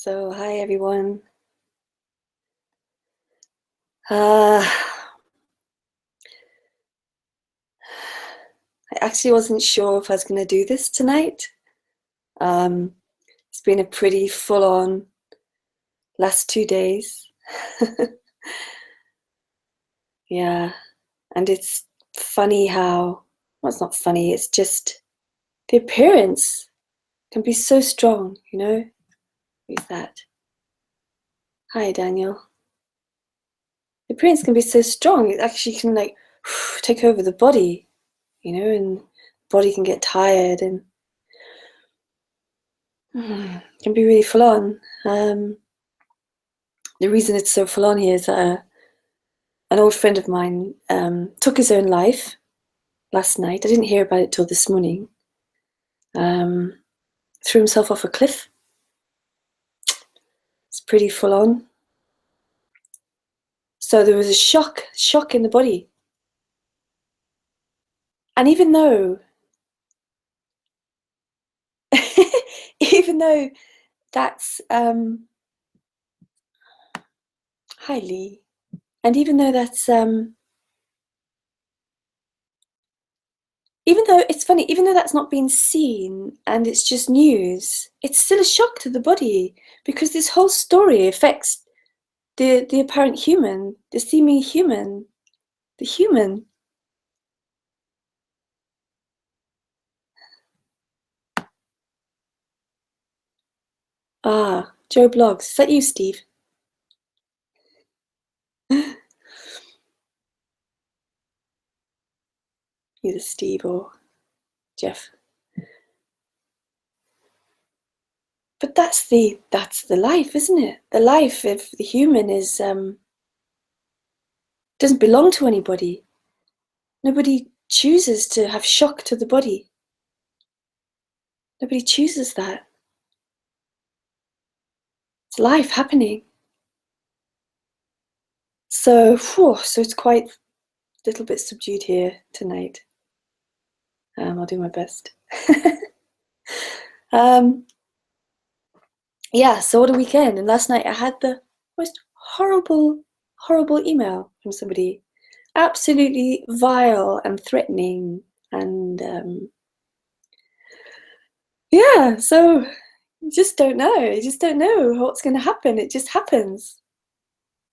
So, hi everyone. I actually wasn't sure if I was going to do this tonight. Um, it's been a pretty full-on last 2 days. Yeah, and it's funny how, well, it's not funny, it's just the appearance can be so strong, you know? Who's that? Hi, Daniel. The appearance can be so strong, it actually can like take over the body, you know, and the body can get tired and can be really full on. The reason it's so full on here is that an old friend of mine took his own life last night. I didn't hear about it till this morning. Threw himself off a cliff. It's pretty full on. So there was a shock in the body. And even though that's hi Lee. And even though that's even though it's funny, even though that's not been seen and it's just news, it's still a shock to the body because this whole story affects the apparent human, the seeming human, the human. Ah, Joe Blogs. Is that you, Steve? Either Steve or Jeff. But that's the life, isn't it? The life of the human is doesn't belong to anybody. Nobody chooses to have shock to the body. Nobody chooses that. It's life happening. So, so it's quite a little bit subdued here tonight. I'll do my best. Yeah, so what a weekend. And last night I had the most horrible email from somebody. Absolutely vile and threatening. And yeah, so you just don't know. You just don't know what's going to happen. It just happens.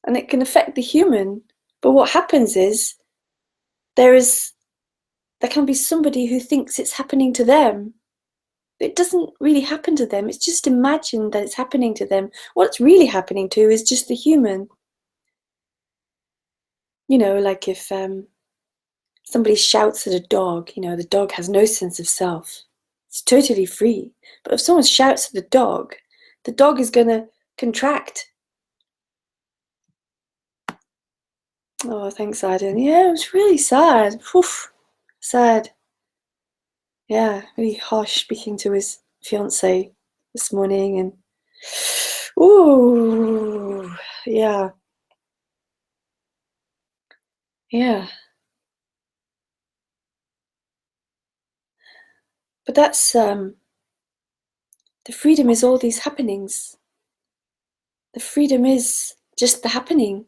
And it can affect the human. But what happens is there can be somebody who thinks it's happening to them. It doesn't really happen to them. It's just imagined that it's happening to them. What it's really happening to is just the human. You know, like if somebody shouts at a dog, you know, the dog has no sense of self. It's totally free. But if someone shouts at the dog is going to contract. Oh, thanks, Aiden. Yeah, it was really sad. Oof, sad. Yeah, really harsh speaking to his fiance this morning. And, ooh, yeah. Yeah. But that's the freedom is all these happenings. The freedom is just the happening.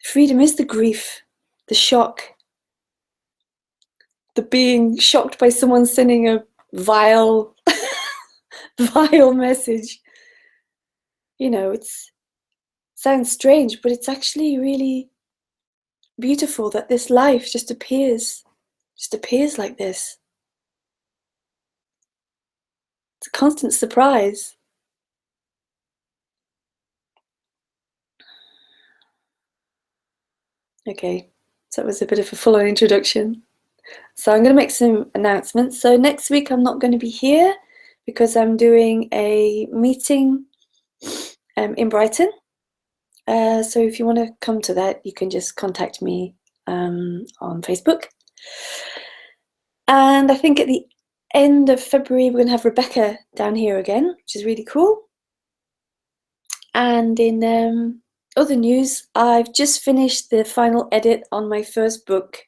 Freedom is the grief, the shock, the being shocked by someone sending a vile, vile message. You know, it sounds strange, but it's actually really beautiful that this life just appears like this. It's a constant surprise. Okay, so that was a bit of a full-on introduction. So I'm going to make some announcements. So next week I'm not going to be here because I'm doing a meeting in Brighton. So if you want to come to that, you can just contact me on Facebook. And I think at the end of February, we're going to have Rebecca down here again, which is really cool. And in other news, I've just finished the final edit on my first book.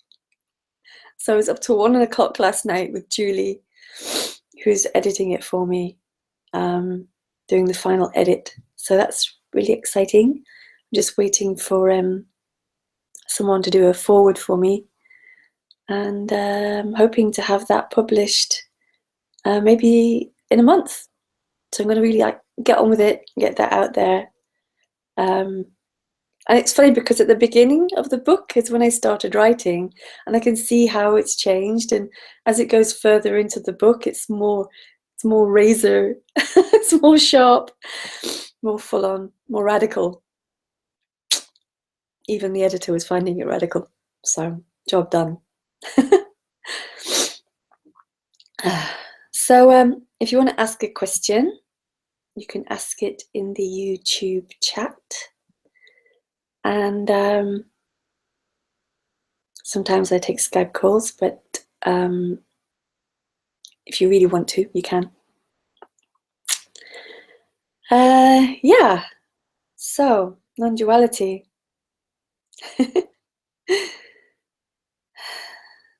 So I was up till 1 o'clock last night with Julie, who's editing it for me. doing the final edit. So that's really exciting. I'm just waiting for someone to do a forward for me, and I'm hoping to have that published maybe in a month. So I'm going to really get on with it, get that out there. And it's funny because at the beginning of the book is when I started writing, and I can see how it's changed. And as it goes further into the book, it's more razor, it's more sharp, more full on, more radical. Even the editor was finding it radical. So, job done. So, if you want to ask a question, you can ask it in the YouTube chat. And sometimes I take Skype calls, but if you really want to, you can. Yeah, so non-duality.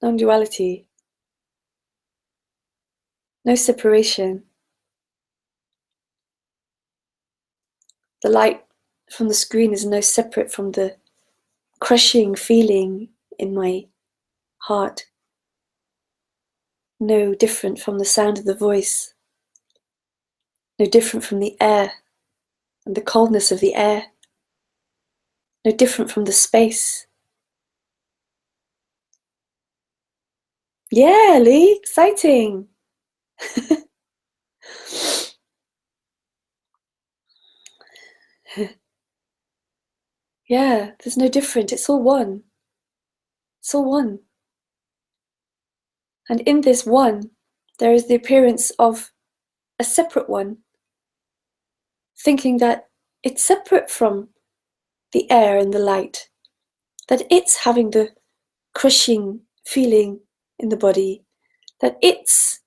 Non-duality. No separation. The light from the screen is no separate from the crushing feeling in my heart. No different from the sound of the voice. No different from the air and the coldness of the air. No different from the space. Yeah, Lee, exciting. Yeah, there's no different. It's all one. It's all one. And in this one, there is the appearance of a separate one, thinking that it's separate from the air and the light, that it's having the crushing feeling in the body, that it's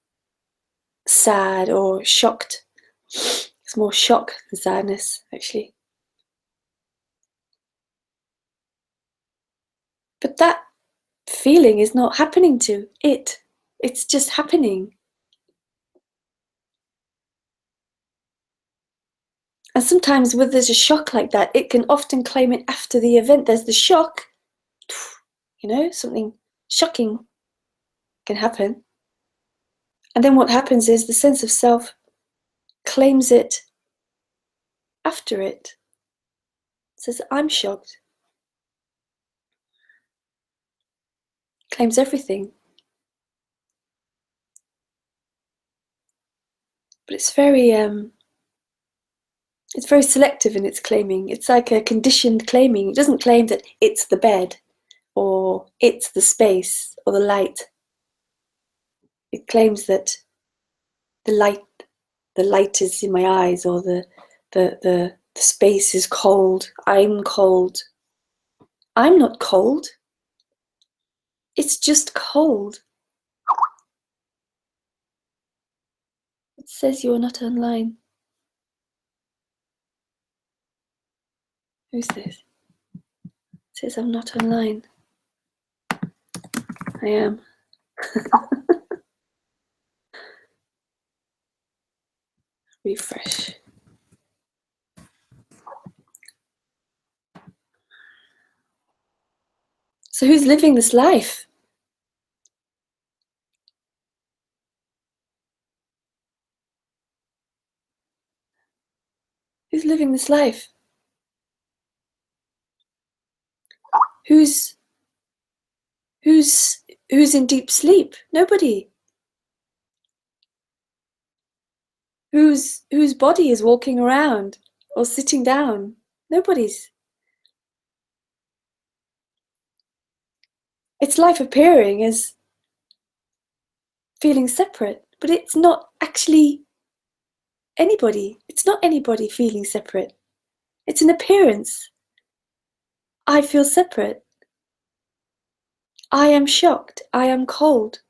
sad or shocked. It's more shock than sadness, actually. But that feeling is not happening to it. It's just happening. And sometimes when there's a shock like that, it can often claim it after the event. There's the shock, something shocking can happen. And then what happens is the sense of self claims it after it. Says, I'm shocked. Claims everything. But it's very selective in its claiming. It's like a conditioned claiming. It doesn't claim that it's the bed or it's the space or the light. It claims that the light is in my eyes, or the space is cold. I'm cold. I'm not cold. It's just cold. It says you're not online. Who's this? It says I'm not online. I am. Refresh. So who's living this life? Who's living this life? Who's in deep sleep? Nobody. Whose body is walking around or sitting down? Nobody's. It's life appearing as feeling separate, but it's not actually anybody. It's not anybody feeling separate. It's an appearance. I feel separate. I am shocked. I am cold.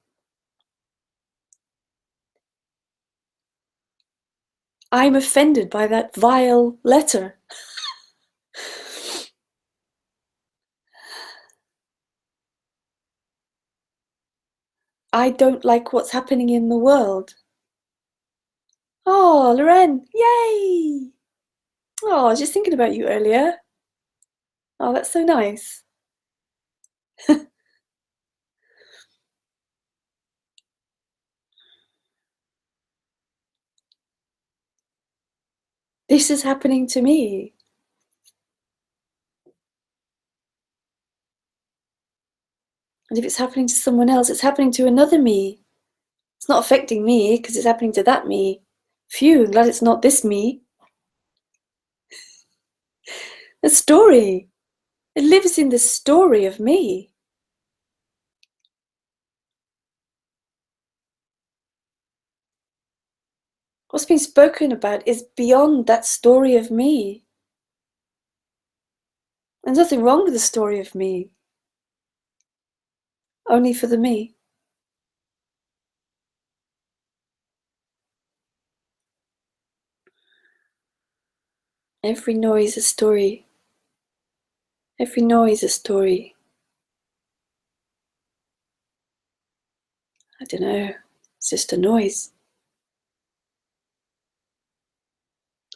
I'm offended by that vile letter. I don't like what's happening in the world. Oh, Loren, yay! Oh, I was just thinking about you earlier. Oh, that's so nice. This is happening to me. And if it's happening to someone else, it's happening to another me. It's not affecting me because it's happening to that me. Phew, glad it's not this me. The story. It lives in the story of me. What's being spoken about is beyond that story of me. There's nothing wrong with the story of me. Only for the me. Every noise a story. Every noise a story. I don't know. It's just a noise.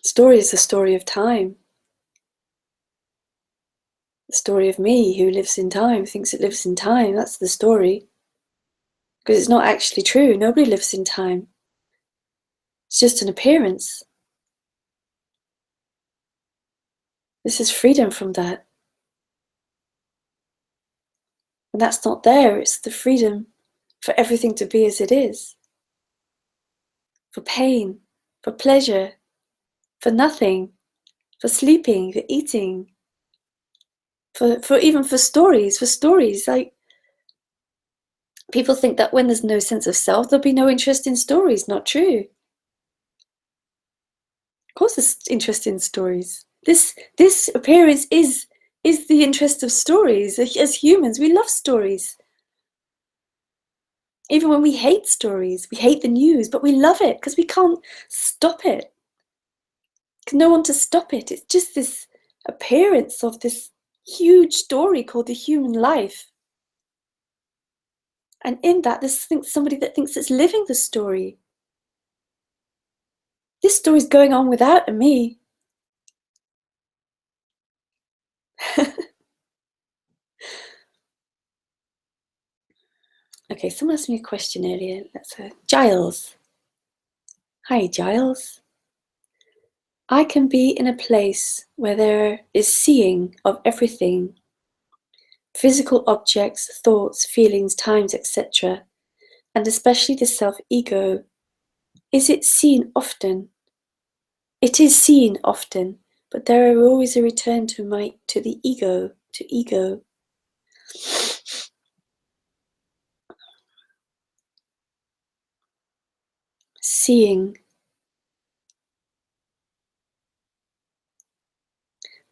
Story is the story of time. The story of me who lives in time, thinks it lives in time. That's the story. Because it's not actually true. Nobody lives in time. It's just an appearance. This is freedom from that. And that's not there. It's the freedom for everything to be as it is. For pain, for pleasure, for nothing, for sleeping, for eating, for even for stories, like people think that when there's no sense of self, there'll be no interest in stories. Not true. Of course there's interest in stories. This appearance is the interest of stories. As humans, we love stories. Even when we hate stories, we hate the news, but we love it because we can't stop it. There's no one to stop it. It's just this appearance of this huge story called the human life. And in that, there's somebody that thinks it's living the story. This story's going on without a me. Okay, someone asked me a question earlier. That's Giles. Hi, Giles. I can be in a place where there is seeing of everything, physical objects, thoughts, feelings, times, etc., and especially the self-ego. Is it seen often? It is seen often, but there are always a return to the ego, to ego. Seeing.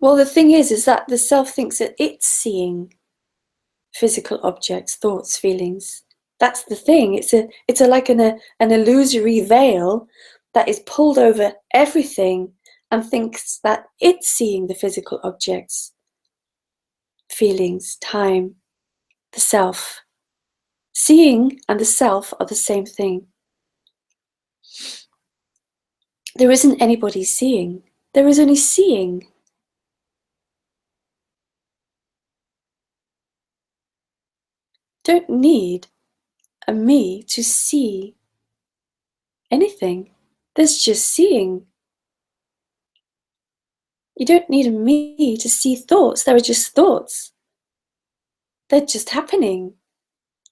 Well, the thing is that the self thinks that it's seeing physical objects, thoughts, feelings. That's the thing. It's like an illusory veil that is pulled over everything and thinks that it's seeing the physical objects, feelings, time, the self. Seeing and the self are the same thing. There isn't anybody seeing. There is only seeing. Don't need a me to see anything. There's just seeing. You don't need a me to see thoughts. There are just thoughts. They're just happening.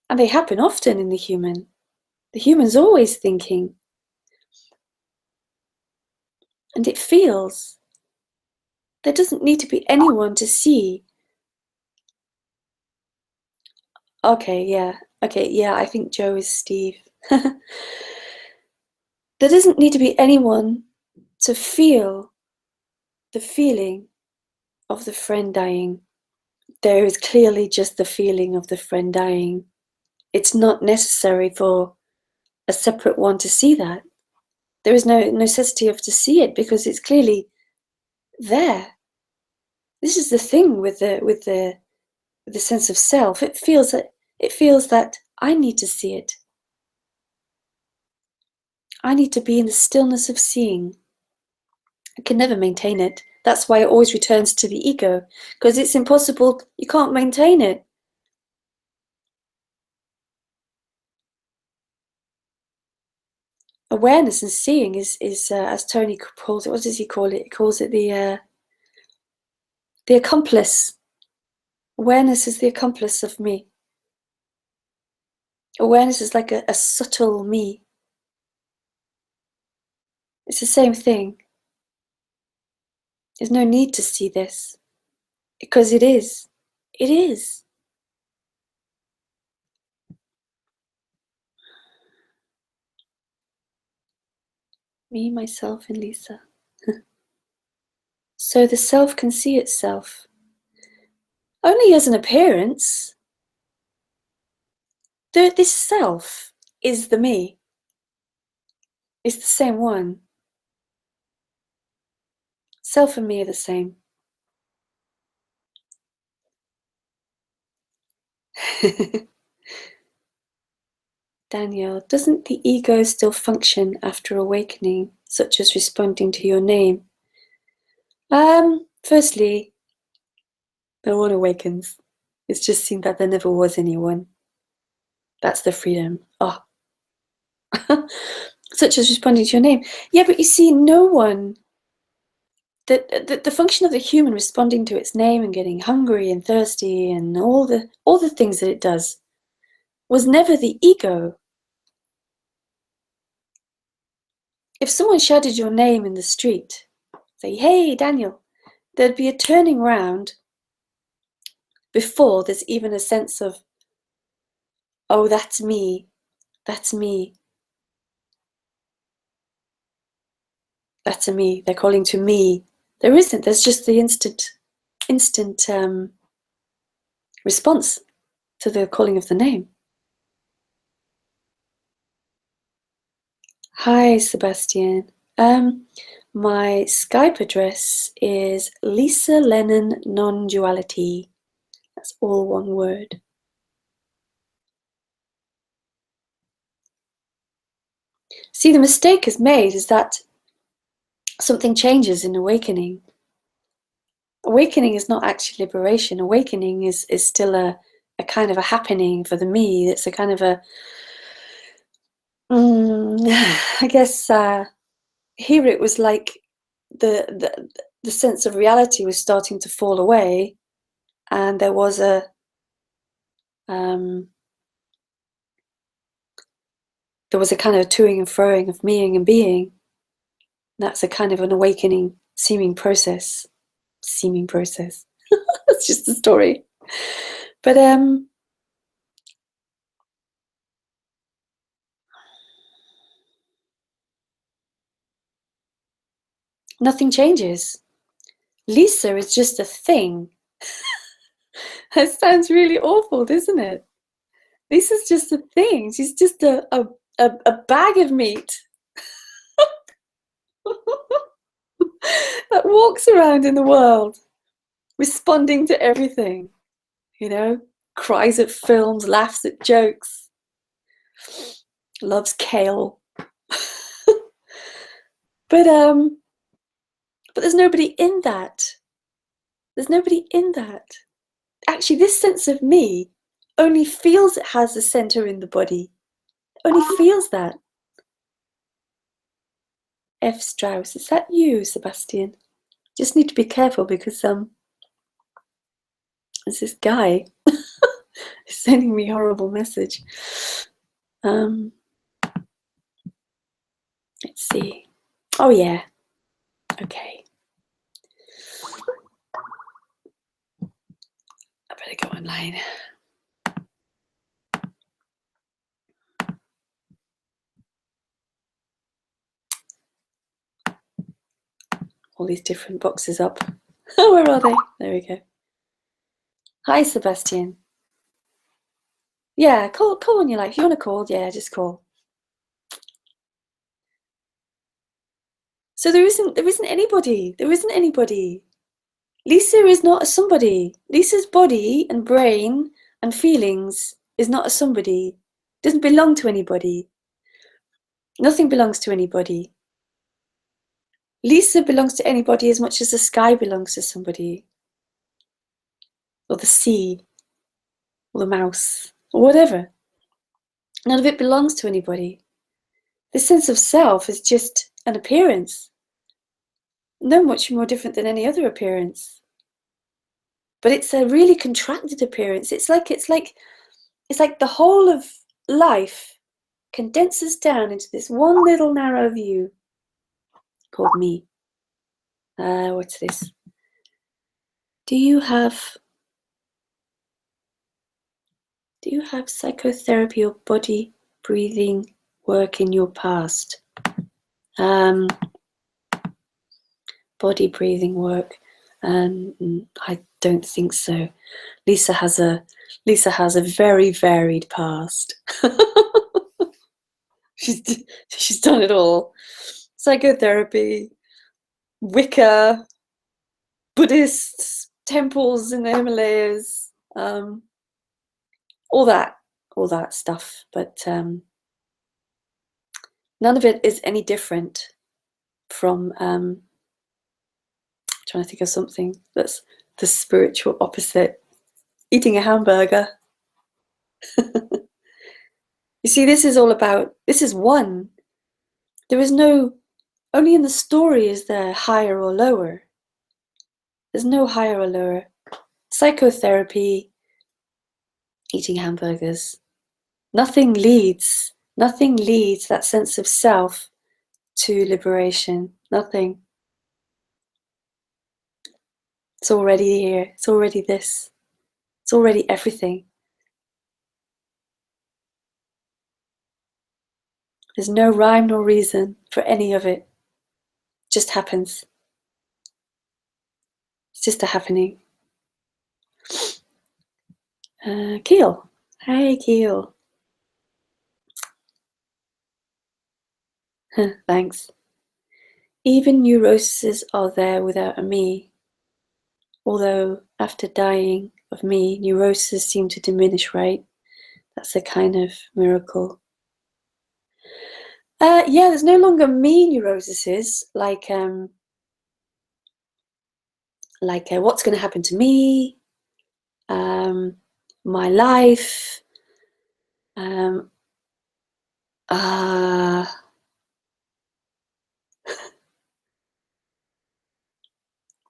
And they happen often in the human. The human's always thinking. And it feels. There doesn't need to be anyone to see. Okay, yeah, I think Joe is Steve. There doesn't need to be anyone to feel the feeling of the friend dying. There is clearly just the feeling of the friend dying. It's not necessary for a separate one to see that. There is no necessity of to see it because it's clearly there. This is the thing with the sense of self. It feels that I need to see it. I need to be in the stillness of seeing. I can never maintain it. That's why it always returns to the ego, because it's impossible. You can't maintain it. Awareness and seeing is as Tony calls it. What does he call it? He calls it the accomplice. Awareness is the accomplice of me. Awareness is like a subtle me. It's the same thing. There's no need to see this, because it is. It is. Me, myself, and Lisa. So the self can see itself. Only as an appearance. This self is the me. It's the same one. Self and me are the same. Daniel, doesn't the ego still function after awakening, such as responding to your name? Firstly, no one awakens. It's just seen that there never was anyone. That's the freedom. Oh. Such as responding to your name. Yeah, but you see, no one. The function of the human responding to its name and getting hungry and thirsty and all the things that it does was never the ego. If someone shouted your name in the street, say, "Hey, Daniel," there'd be a turning round before there's even a sense of, "Oh, that's me, that's me, that's a me, they're calling to me." There isn't. There's just the instant response to the calling of the name. Hi, Sebastian. My Skype address is Lisa Lennon Non-duality. That's all one word. See, the mistake is made is that something changes in awakening. Awakening is not actually liberation. Awakening is still a kind of a happening for the me. It's a kind of a, I guess here it was like the sense of reality was starting to fall away, and there was a kind of toing and froing of meing and being. That's a kind of an awakening seeming process. That's just a story. But nothing changes. Lisa is just a thing. That sounds really awful, doesn't it? Lisa's just a thing. She's just a bag of meat that walks around in the world, responding to everything, cries at films, laughs at jokes, loves kale. But there's nobody in that. There's nobody in that. Actually, this sense of me only feels it has a center in the body. Only feels that. F. Strauss, is that you, Sebastian? Just need to be careful because there's this guy sending me a horrible message. Let's see. Oh yeah. Okay. I better go online. All these different boxes up. Oh, where are they? There we go. Hi, Sebastian. Yeah, call when you like. If you want to call, yeah, just call. So there isn't anybody. There isn't anybody. Lisa is not a somebody. Lisa's body and brain and feelings is not a somebody. It doesn't belong to anybody. Nothing belongs to anybody. Lisa belongs to anybody as much as the sky belongs to somebody, or the sea, or the mouse, or whatever. None of it belongs to anybody. This sense of self is just an appearance. No much more different than any other appearance. But it's a really contracted appearance. It's like the whole of life condenses down into this one little narrow view called me. What's this? Do you have psychotherapy or body breathing work in your past? Body breathing work. I don't think so. Lisa has a very varied past. she's done it all. Psychotherapy, Wicca, Buddhists, temples in the Himalayas, all that stuff. But none of it is any different from trying to think of something that's the spiritual opposite. Eating a hamburger. You see, this is one. There is no, only in the story is there higher or lower. There's no higher or lower. Psychotherapy, eating hamburgers. Nothing leads that sense of self to liberation. Nothing. It's already here. It's already this. It's already everything. There's no rhyme nor reason for any of it. It just happens. It's just a happening. Keel. Hey, Keel. Thanks. Even neuroses are there without a me. Although after dying of me, neuroses seem to diminish, right? That's a kind of miracle. Yeah, there's no longer me neuroses, like what's going to happen to me, my life,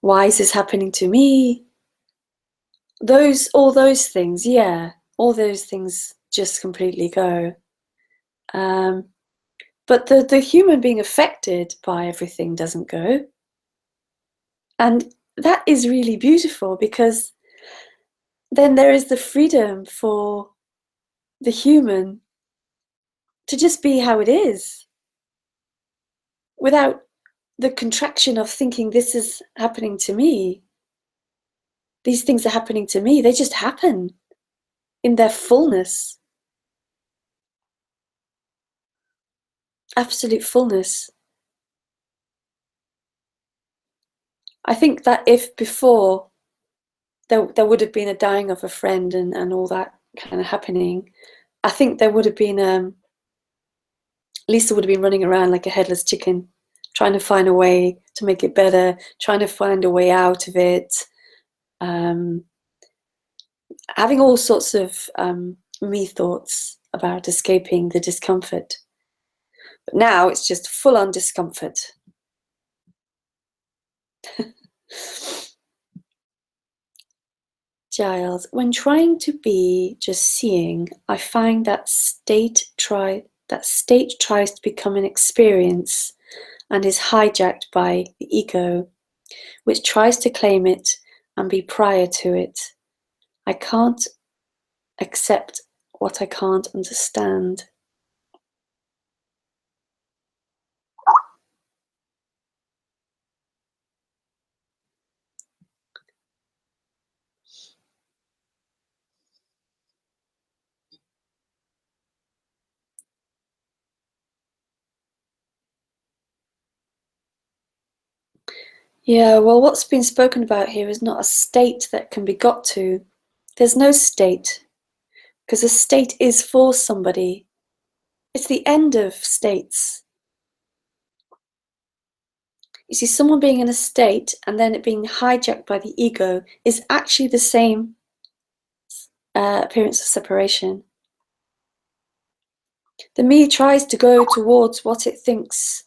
why is this happening to me? All those things, yeah, all those things just completely go. But the human being affected by everything doesn't go. And that is really beautiful, because then there is the freedom for the human to just be how it is, without the contraction of thinking this is happening to me. These things are happening to me. They just happen in their fullness. Absolute fullness. I think that if before there would have been a dying of a friend and all that kind of happening, I think there would have been Lisa would have been running around like a headless chicken, trying to find a way to make it better, trying to find a way out of it, having all sorts of me thoughts about escaping the discomfort. But now it's just full-on discomfort. Giles, when trying to be just seeing, I find that state tries to become an experience and is hijacked by the ego, which tries to claim it and be prior to it. I can't accept what I can't understand. Yeah, well, what's been spoken about here is not a state that can be got to. There's no state, because a state is for somebody. It's the end of states. You see, someone being in a state and then it being hijacked by the ego is actually the same appearance of separation. The me tries to go towards what it thinks.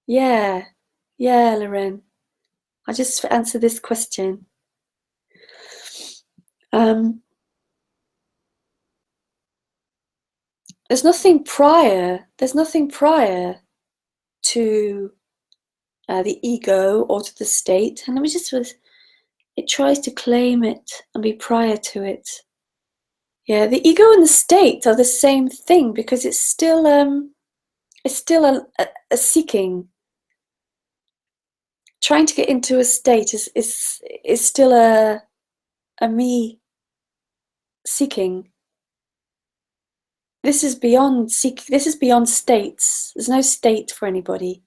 Yeah, Loren. I'll just answer this question. There's nothing prior to the ego or to the state, and it tries to claim it and be prior to it. Yeah, the ego and the state are the same thing because it's still a seeking. Trying to get into a state is still a me seeking. This is beyond states. There's no state for anybody.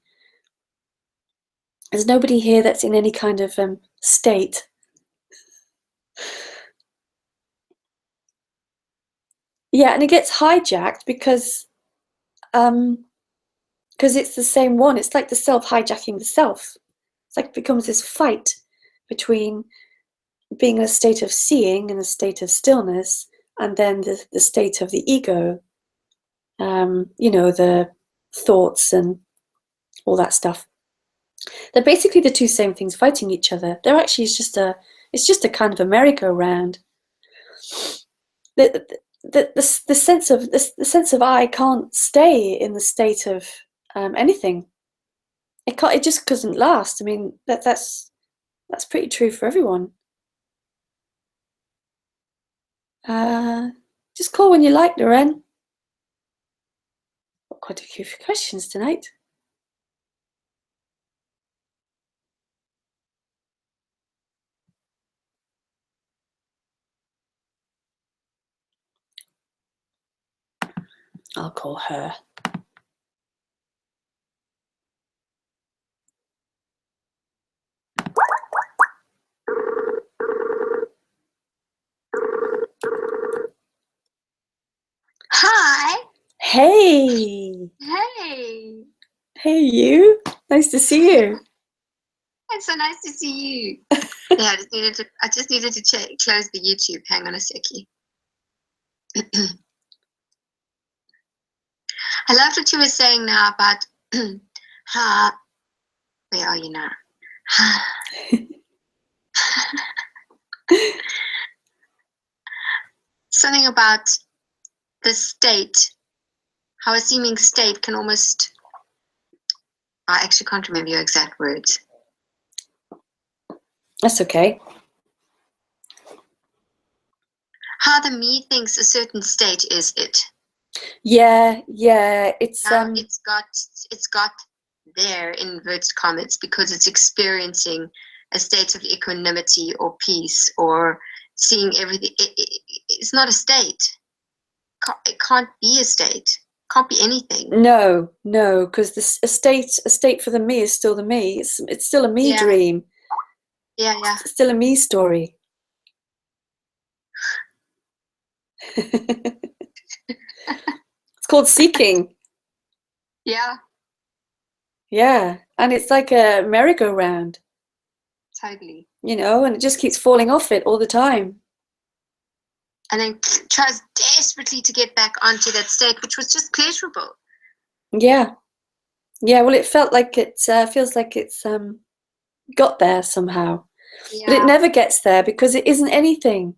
There's nobody here that's in any kind of state. Yeah, and it gets hijacked because it's the same one. It's like the self hijacking the self. It's like it becomes this fight between being in a state of seeing and a state of stillness, and then the state of the ego. The thoughts and all that stuff. They're basically the two same things fighting each other. They're actually it's just a kind of a merry-go-round. The sense of I can't stay in the state of anything. It just doesn't last. I mean, that's pretty true for everyone. Just call when you like, Loren. Got quite a few questions tonight. I'll call her. Hi. Hey. Hey. Hey, you. Nice to see you. It's so nice to see you. Yeah, I just needed to close the YouTube. Hang on a seckie. I loved what you were saying now about how. Where are you now? Something about the state, how a seeming state can almost. I actually can't remember your exact words. That's okay. How the me thinks a certain state is it. Yeah. It's it's got there in inverted commas because it's experiencing a state of equanimity or peace or seeing everything. It's not a state. It can't be a state. Can't be anything. No, because a state for the me is still the me. It's still a me dream. Yeah. It's still a me story. It's called seeking. Yeah. Yeah, and it's like a merry-go-round. Totally. And it just keeps falling off it all the time. And then tries desperately to get back onto that state, which was just pleasurable. Yeah. Well, it felt like feels like it's got there somehow, but it never gets there because it isn't anything.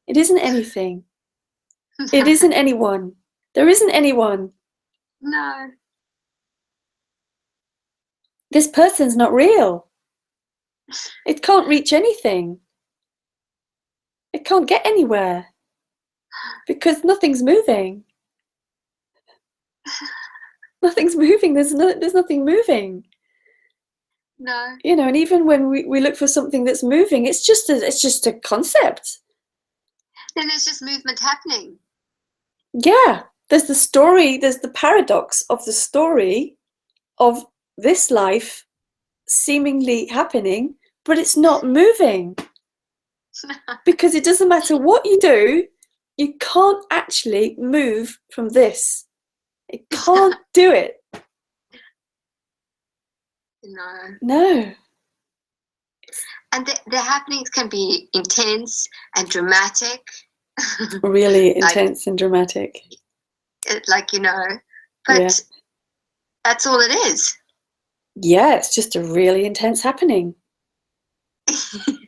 It isn't anything. It isn't anyone. There isn't anyone. No. This person's not real. It can't reach anything. It can't get anywhere because nothing's moving. Nothing's moving. There's nothing moving. No. And even when we look for something that's moving, it's just a concept. Then there's just movement happening. Yeah. There's the story, there's the paradox of the story of this life seemingly happening, but it's not moving. Because it doesn't matter what you do, you can't actually move from this. It can't do it. No. And the happenings can be intense and dramatic. Really intense and dramatic. But that's all it is. Yeah, it's just a really intense happening.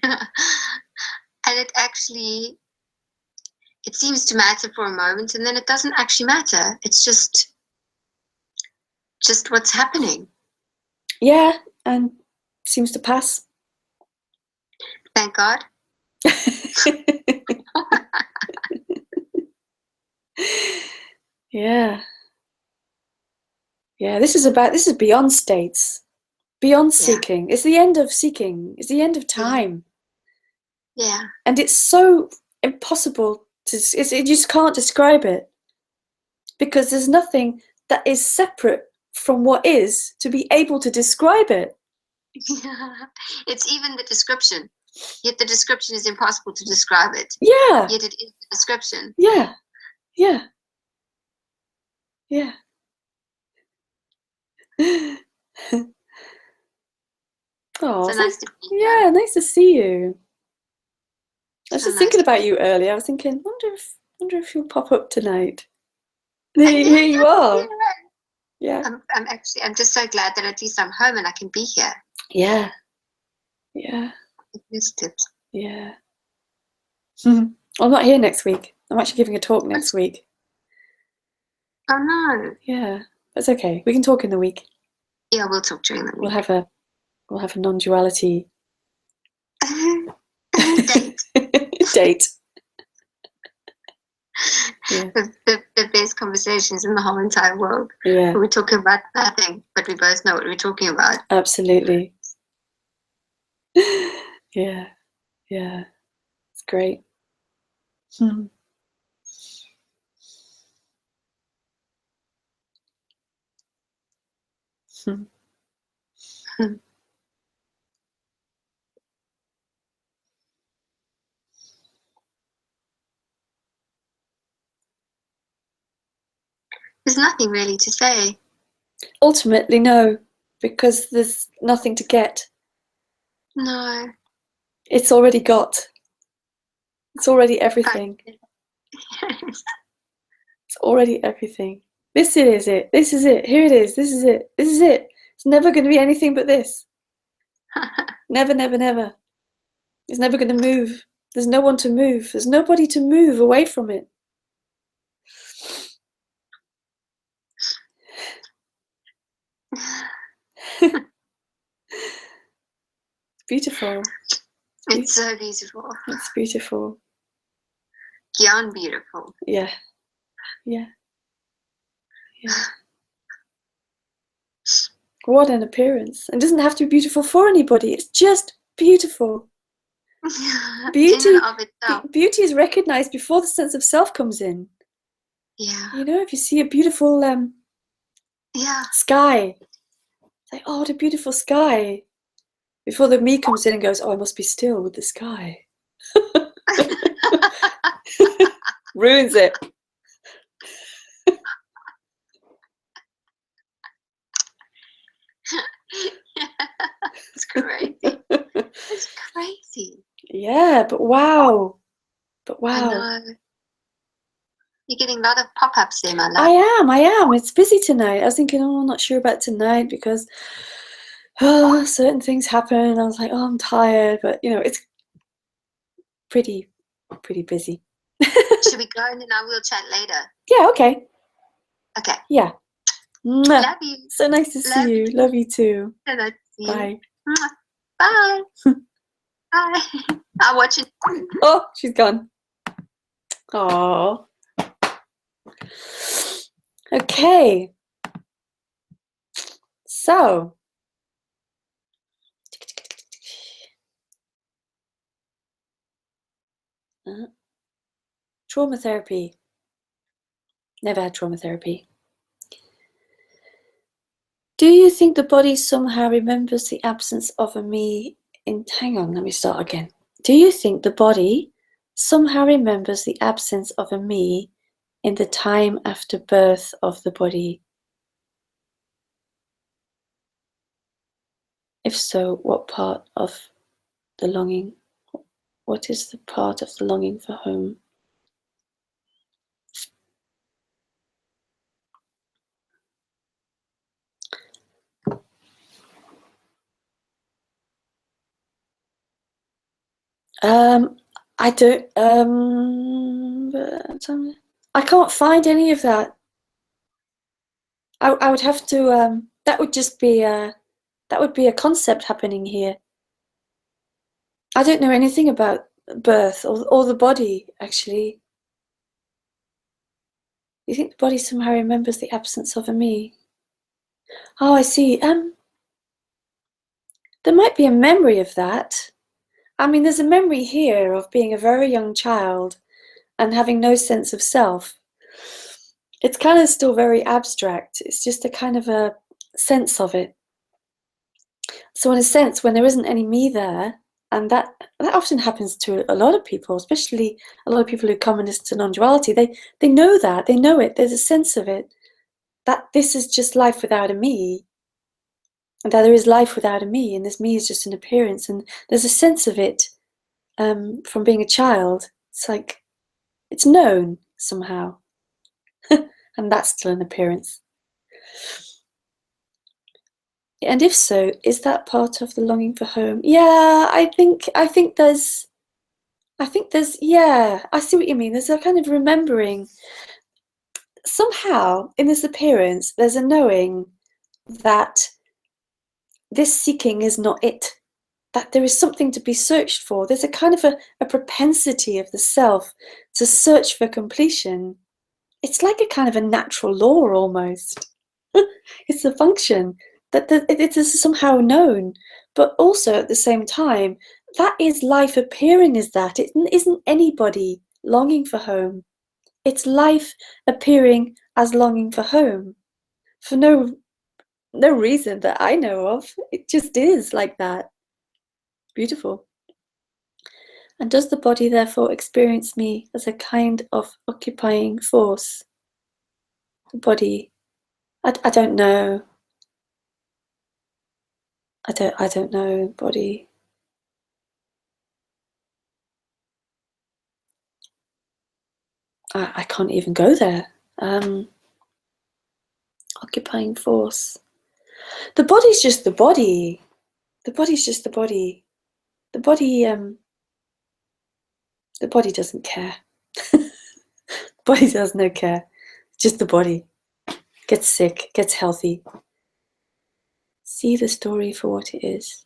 And it seems to matter for a moment, and then it doesn't actually matter. It's just what's happening. Yeah, and seems to pass. Thank God. Yeah. Yeah, this is beyond states, beyond seeking. It's the end of seeking. It's the end of time. Yeah. And it's so impossible you just can't describe it, because there's nothing that is separate from what is to be able to describe it. It's even the description. Yet the description is impossible to describe it. Yeah. Yet it is the description. Yeah. Yeah. Yeah. Oh, so nice to be here. Yeah, nice to see you. I was So just thinking about you earlier. I was thinking, wonder if you'll pop up tonight. Here you are. Yeah. I'm just so glad that at least I'm home and I can be here. Yeah. Yeah. I missed it. Yeah. I'm not here next week. I'm actually giving a talk next week. Oh no. Yeah. That's okay. We can talk in the week. Yeah, we'll talk during the week. We'll have a non-duality date. Date. Yeah. The best conversations in the whole entire world. Yeah. We're talking about nothing, but we both know what we're talking about. Absolutely. Yeah. Yeah. It's great. There's nothing really to say. Ultimately, no, because there's nothing to get. No. It's already got. It's already everything. Yes. It's already everything. This is it. This is it. Here it is. This is it. This is it. It's never going to be anything but this. Never, never, never. It's never going to move. There's no one to move. There's nobody to move away from it. Beautiful. It's so beautiful. It's beautiful. Beyond beautiful. Yeah. Yeah. Yeah. What an appearance. It doesn't have to be beautiful for anybody. It's just beautiful. Beauty, in and of itself. Beauty is recognized before the sense of self comes in. Yeah. You know, if you see a beautiful sky, it's like, oh, what a beautiful sky. Before the me comes in and goes, oh, I must be still with the sky. Ruins it. It's crazy. It's crazy. Yeah, but wow. I know. You're getting a lot of pop-ups there, my love. I am. It's busy tonight. I was thinking, oh, I'm not sure about tonight because certain things happen. And I was like, oh, I'm tired. But, you know, it's pretty busy. Should we go and then I will chat later? Yeah, okay. Okay. Yeah. Love you. So nice to see you. Love you too. So nice to see Bye. you. Bye. Bye. I'll watch it. Oh, she's gone. Oh. Okay. So. Trauma therapy. Never had trauma therapy. Do you think the body somehow remembers the absence of a me in... Hang on, let me start again. Do you think the body somehow remembers the absence of a me in the time after birth of the body? If so, what part of the longing? What is the part of the longing for home? I don't. I can't find any of that. I would have to. That would just be that would be a concept happening here. I don't know anything about birth or the body, actually. You think the body somehow remembers the absence of a me? Oh, I see. There might be a memory of that. I mean, there's a memory here of being a very young child and having no sense of self. It's kind of still very abstract. It's just a kind of a sense of it. So in a sense, when there isn't any me there, and that often happens to a lot of people, especially a lot of people who come into non-duality, they know that, they know it, there's a sense of it, that this is just life without a me, and that there is life without a me, and this me is just an appearance, and there's a sense of it from being a child. It's like, it's known somehow, and that's still an appearance. And if so, is that part of the longing for home? Yeah, I think there's, yeah, I see what you mean. There's a kind of remembering. Somehow, in this appearance, there's a knowing that this seeking is not it, that there is something to be searched for. There's a kind of a propensity of the self to search for completion. It's like a kind of a natural law almost. It's a function that it is somehow known, but also at the same time, that is life appearing as that. It isn't anybody longing for home. It's life appearing as longing for home for no reason that I know of. It just is like that. Beautiful. And does the body therefore experience me as a kind of occupying force? The body, I don't know. I don't know, body. I can't even go there. Occupying force. The body's just the body. The body's just the body. The body doesn't care. The body does no care. Just the body. Gets sick, gets healthy. See the story for what it is.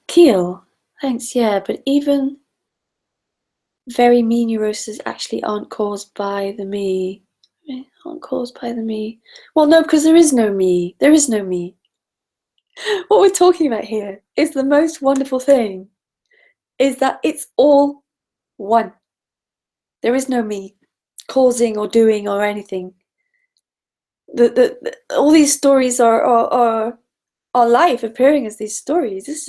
Keel, thanks, yeah, but even very me neuroses actually aren't caused by the me. Aren't caused by the me. Well, no, because there is no me. There is no me. What we're talking about here is the most wonderful thing, is that it's all one. There is no me causing or doing or anything. All these stories are life appearing as these stories. This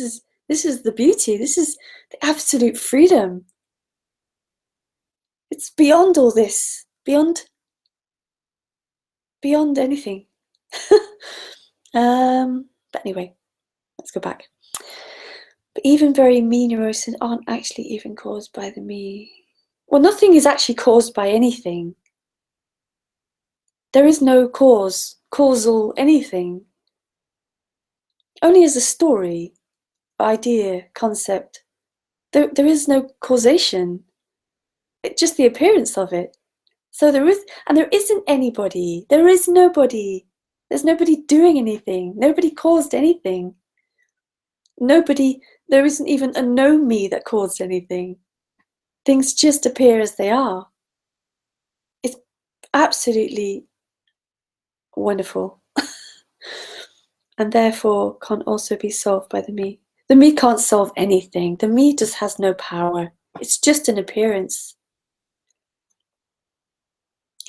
is the beauty. This is the absolute freedom. It's beyond all this, beyond anything. But anyway, let's go back. But even very me neuroses aren't actually even caused by the me. Well, nothing is actually caused by anything. There is no cause, causal anything. Only as a story, idea, concept. There is no causation. It's just the appearance of it. So there isn't anybody. There is nobody. There's nobody doing anything. Nobody caused anything. There isn't even a no me that caused anything. Things just appear as they are. It's absolutely wonderful. And therefore can't also be solved by the me. The me can't solve anything. The me just has no power. It's just an appearance.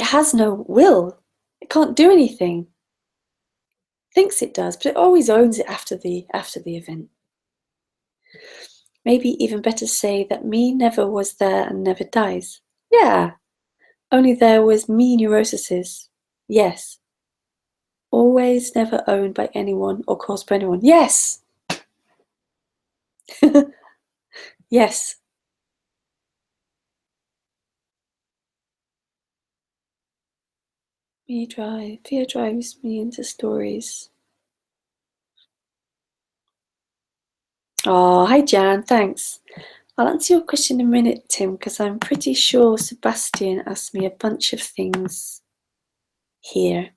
It has no will. It can't do anything. It thinks it does, but it always owns it after the event. Maybe even better say that me never was there and never dies. Yeah, only there was me neuroses. Yes. Always never owned by anyone or caused by anyone. Yes! Yes. Fear drives me into stories. Oh, hi Jan, thanks. I'll answer your question in a minute, Tim, because I'm pretty sure Sebastian asked me a bunch of things here.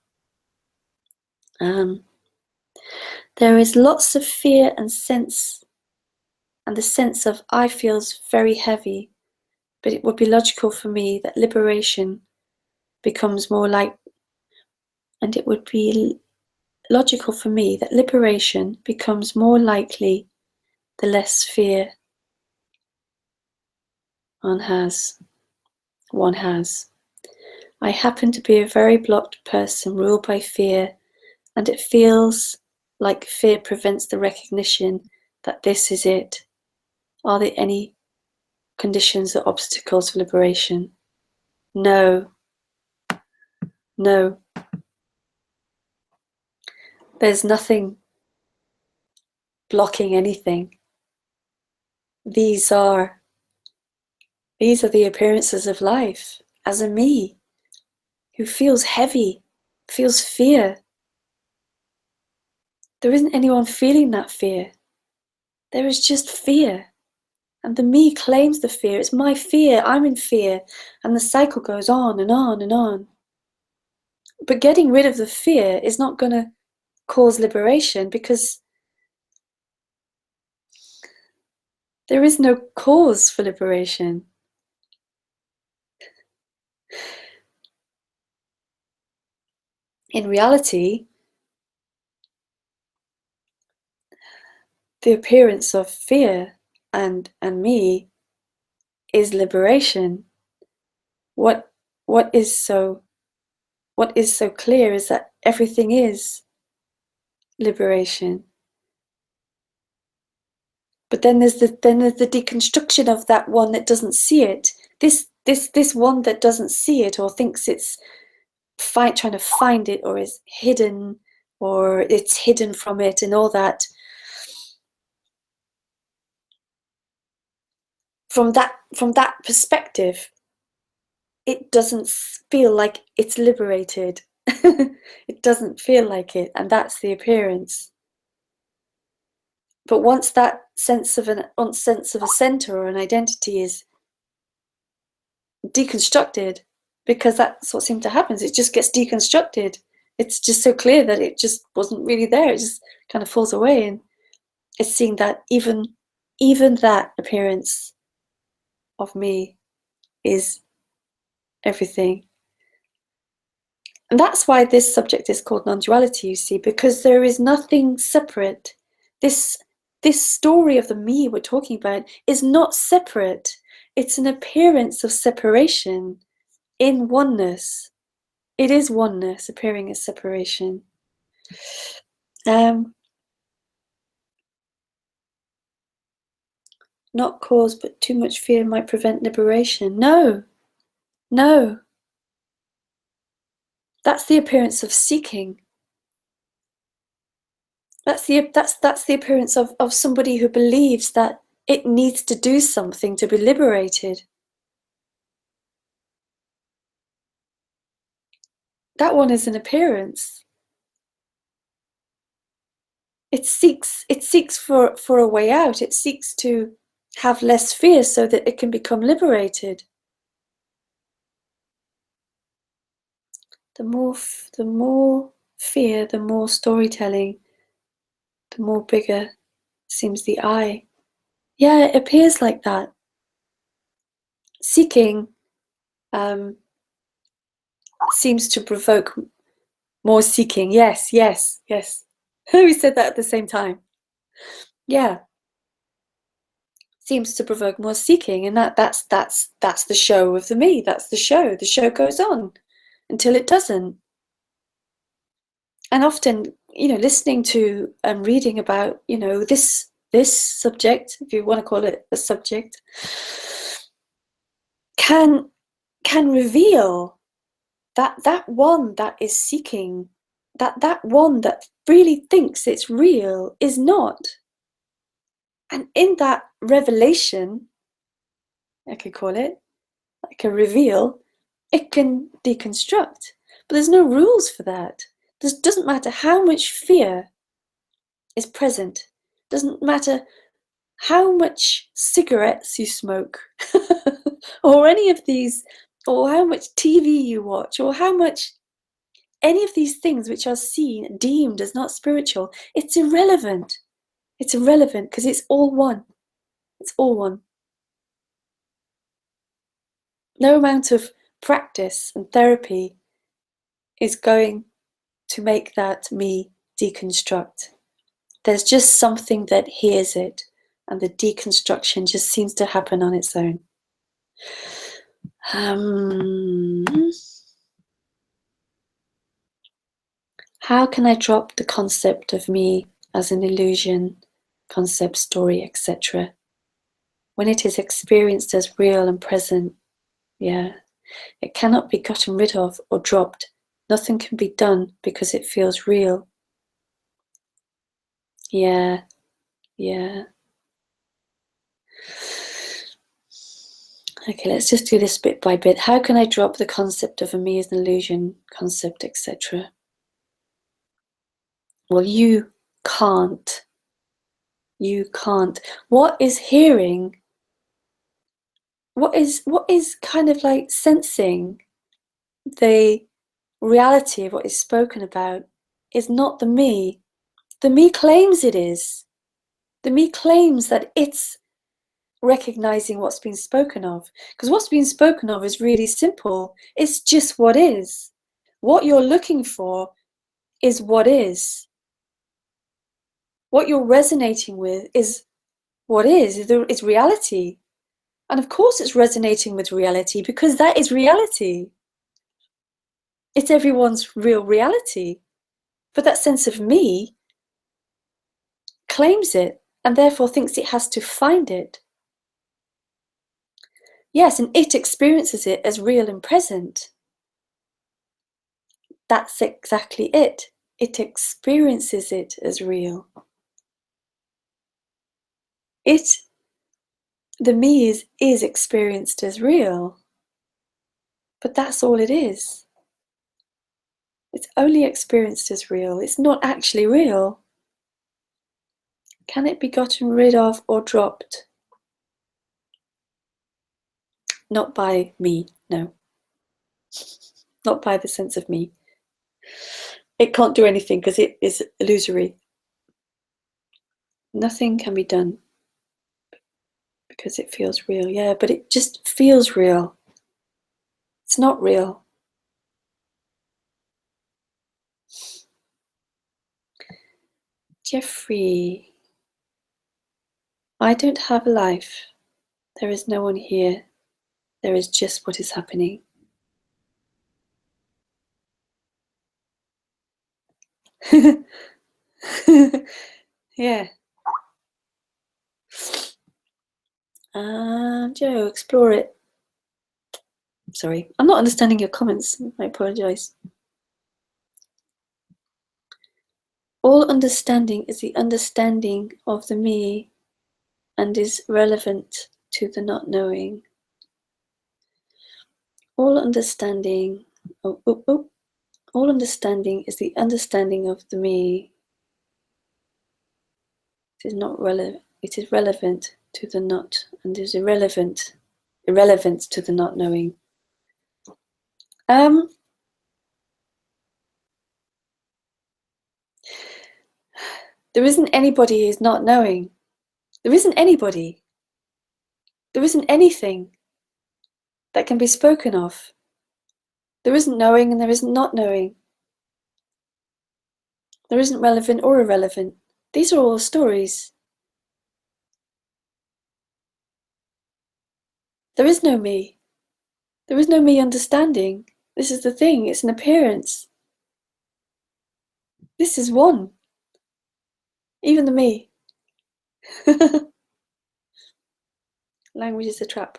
There is lots of fear and sense, and the sense of I feels very heavy, but it would be logical for me that liberation becomes more like, and it would be logical for me that liberation becomes more likely the less fear one has. I happen to be a very blocked person ruled by fear, and it feels like fear prevents the recognition that this is it. Are there any conditions or obstacles for liberation? No. No. There's nothing blocking anything. These are the appearances of life as a me who feels heavy, feels fear. There isn't anyone feeling that fear. There is just fear. And the me claims the fear. It's my fear. I'm in fear. And the cycle goes on and on and on. But getting rid of the fear is not going to cause liberation because there is no cause for liberation. In reality, the appearance of fear and me is liberation. What is so clear is that everything is liberation. But then there's the deconstruction of that one that doesn't see it. This one that doesn't see it or thinks it's trying to find it or is hidden or it's hidden from it and all that. From that perspective, it doesn't feel like it's liberated. It doesn't feel like it, and that's the appearance. But once that sense of a center or an identity is deconstructed, because that's what seemed to happen, it just gets deconstructed. It's just so clear that it just wasn't really there. It just kind of falls away, and it's seeing that even that appearance of me is everything. And that's why this subject is called non-duality, you see, because there is nothing separate. This story of the me we're talking about is not separate. It's an appearance of separation in oneness. It is oneness appearing as separation. Not cause, but too much fear might prevent liberation. No. That's the appearance of seeking. That's the appearance of somebody who believes that it needs to do something to be liberated. That one is an appearance. It seeks for a way out. It seeks to have less fear so that it can become liberated. The more fear, the more storytelling, the more bigger seems the I. Yeah, it appears like that. Seeking seems to provoke more seeking. Yes. We said that at the same time. Yeah. Seems to provoke more seeking, and that's the show of the me. That's the show. The show goes on until it doesn't. And often, listening to and reading about, this this subject, if you want to call it a subject, can reveal that one that is seeking, that one that really thinks it's real is not. And in that revelation, I could call it, like a reveal, it can deconstruct. But there's no rules for that. It doesn't matter how much fear is present. It doesn't matter how much cigarettes you smoke, or any of these, or how much TV you watch, or how much any of these things which are seen, deemed as not spiritual. It's irrelevant. It's irrelevant because it's all one. It's all one. No amount of practice and therapy is going to make that me deconstruct. There's just something that hears it, and the deconstruction just seems to happen on its own. How can I drop the concept of me as an illusion, concept, story, etc., when it is experienced as real and present? Yeah, it cannot be gotten rid of or dropped. Nothing can be done because it feels real. Yeah. Okay, let's just do this bit by bit. How can I drop the concept of a me as an illusion, concept, etc.? Well, you can't. You can't. What is hearing? What is kind of like sensing the reality of what is spoken about is not the me. The me claims it is. The me claims that it's recognizing what's been spoken of. Because what's been spoken of is really simple. It's just what is. What you're looking for is what is. What you're resonating with is what is. It's reality. And of course it's resonating with reality because that is reality. It's everyone's real reality. But that sense of me claims it and therefore thinks it has to find it. Yes, and it experiences it as real and present. That's exactly it. It experiences it as real. The me is experienced as real. But that's all it is. It's only experienced as real. It's not actually real. Can it be gotten rid of or dropped? Not by me, no. Not by the sense of me. It can't do anything because it is illusory. Nothing can be done because it feels real. Yeah, but it just feels real. It's not real. Jeffrey, I don't have a life. There is no one here. There is just what is happening. Yeah. Joe, explore it. Sorry, I'm not understanding your comments. I apologize. All understanding is the understanding of the me and is relevant to the not knowing. All understanding, all understanding is the understanding of the me. It is not relevant. It is relevant to the not and is irrelevant to the not knowing. There isn't anybody who's not knowing. There isn't anybody. There isn't anything that can be spoken of. There isn't knowing and there isn't not knowing. There isn't relevant or irrelevant. These are all stories. There is no me. There is no me understanding. This is the thing. It's an appearance. This is one. Even the me. Language is a trap.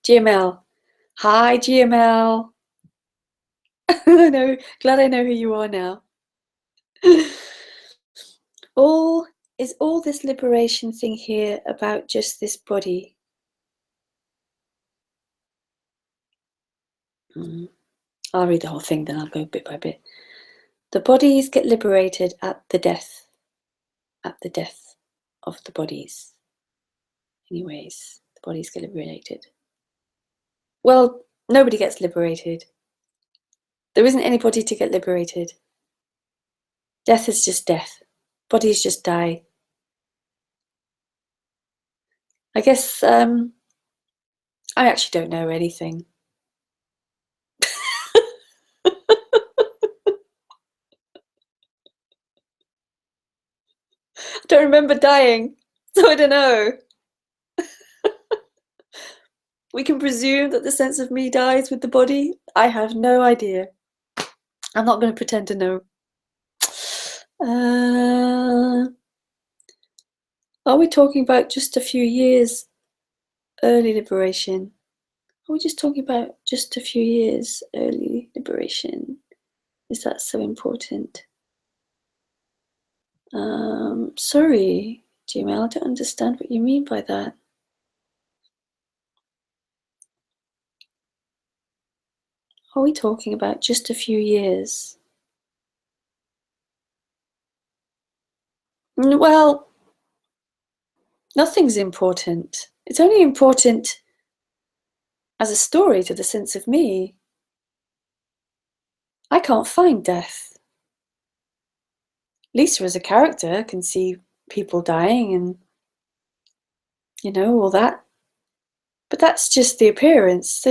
GML. Hi, GML. I know. Glad I know who you are now. Is all this liberation thing here about just this body? I'll read the whole thing, then I'll go bit by bit. The bodies get liberated at the death of the bodies. Anyways, the bodies get liberated. Well, nobody gets liberated. There isn't anybody to get liberated. Death is just death. Bodies just die. I guess I actually don't know anything. I don't remember dying, so I don't know. We can presume that the sense of me dies with the body. I have no idea. I'm not going to pretend to know. Are we talking about just a few years early liberation? Are we just talking about just a few years early liberation? Is that so important? Sorry, Gmail, I don't understand what you mean by that. Are we talking about just a few years? Well, nothing's important. It's only important as a story to the sense of me. I can't find death. Lisa as a character can see people dying and, you know, all that. But that's just the appearance.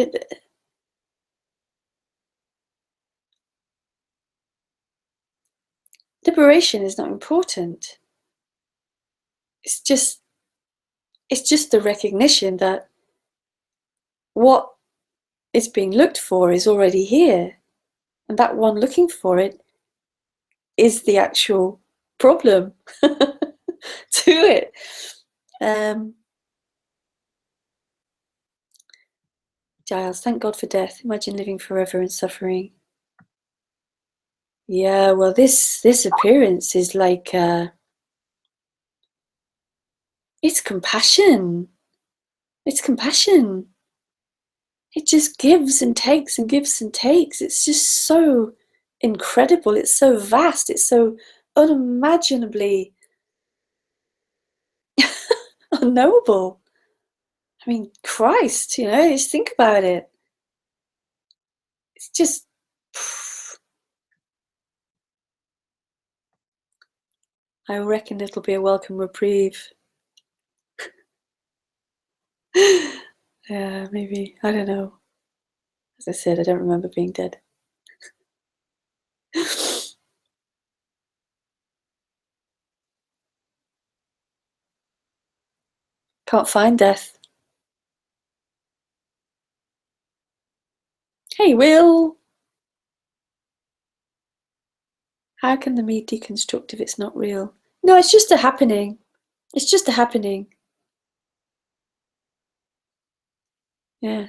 Liberation is not important. It's just the recognition that what is being looked for is already here, and that one looking for it is the actual problem to it. Giles, thank God for death. Imagine living forever in suffering. Yeah, well, this appearance is like it's compassion. It's compassion. It just gives and takes and gives and takes. It's just so incredible. It's so vast. It's so unimaginably unknowable. I mean, Christ, you know, just think about it. It's just. I reckon it'll be a welcome reprieve. Yeah, maybe. I don't know. As I said, I don't remember being dead. Can't find death. Hey, Will! How can the me deconstruct if it's not real? No, it's just a happening. It's just a happening. Yeah.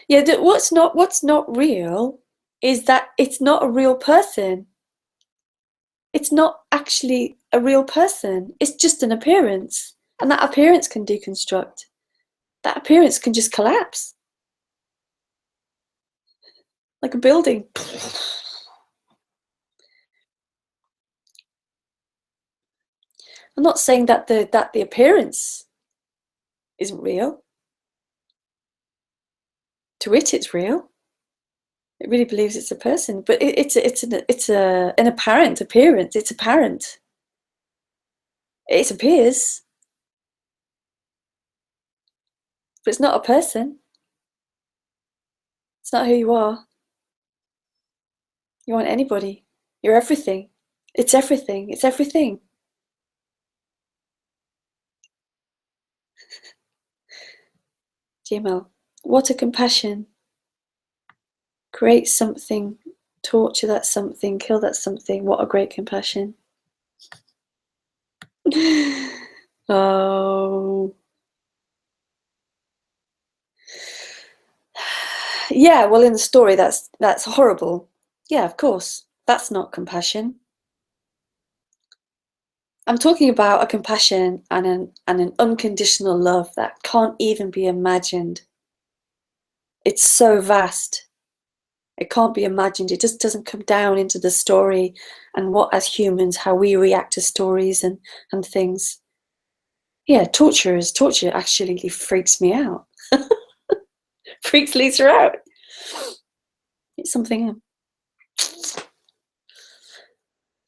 Yeah, what's not real is that it's not a real person. It's not actually a real person. It's just an appearance. And that appearance can deconstruct. That appearance can just collapse. Like a building. I'm not saying that the appearance isn't real. To it, it's real. It really believes it's a person, but it's an apparent appearance. It's apparent. It appears, but it's not a person. It's not who you are. You aren't anybody. You're everything. It's everything. It's everything. GML. What a compassion. Create something, torture that something, kill that something. What a great compassion. Oh. Yeah, well, in the story, that's horrible. Yeah, of course. That's not compassion. I'm talking about a compassion and an unconditional love that can't even be imagined. It's so vast. It can't be imagined. It just doesn't come down into the story and what, as humans, how we react to stories and things. Yeah, torture actually freaks me out. Freaks Lisa out. It's something.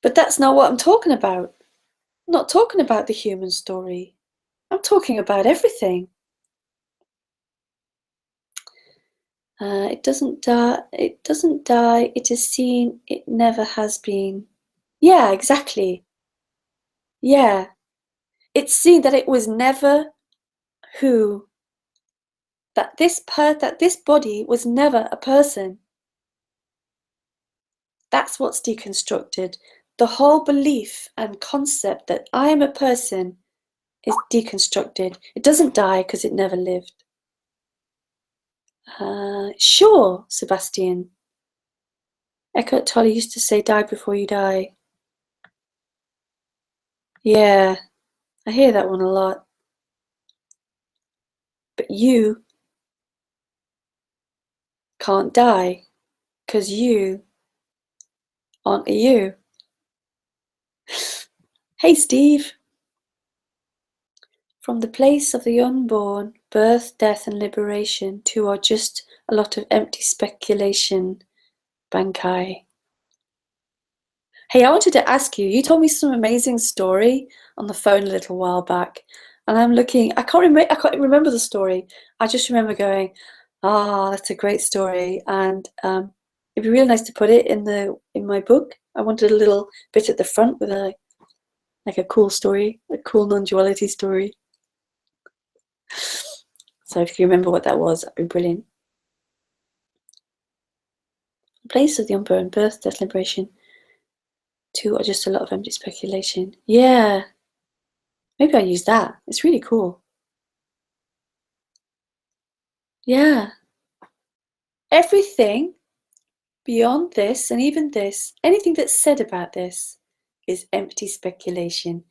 But that's not what I'm talking about. I'm not talking about the human story. I'm talking about everything. It doesn't die. It doesn't die. It is seen. It never has been. Yeah, exactly. Yeah. It's seen that it was never who. That this body was never a person. That's what's deconstructed. The whole belief and concept that I am a person is deconstructed. It doesn't die because it never lived. Sure, Sebastian. Eckhart Tolle used to say, die before you die. Yeah, I hear that one a lot. But you can't die because you aren't a you. Hey, Steve. From the place of the unborn, birth, death, and liberation, to are just a lot of empty speculation, Bankai. Hey, I wanted to ask you, you told me some amazing story on the phone a little while back, and I'm looking, I can't remember the story. I just remember going, that's a great story, and it'd be really nice to put it in my book. I wanted a little bit at the front with a cool story, a cool non-duality story. So if you remember what that was, that'd be brilliant. The place of the unborn, birth, death, liberation. Two are just a lot of empty speculation. Yeah. Maybe I'll use that. It's really cool. Yeah. Everything beyond this and even this, anything that's said about this is empty speculation.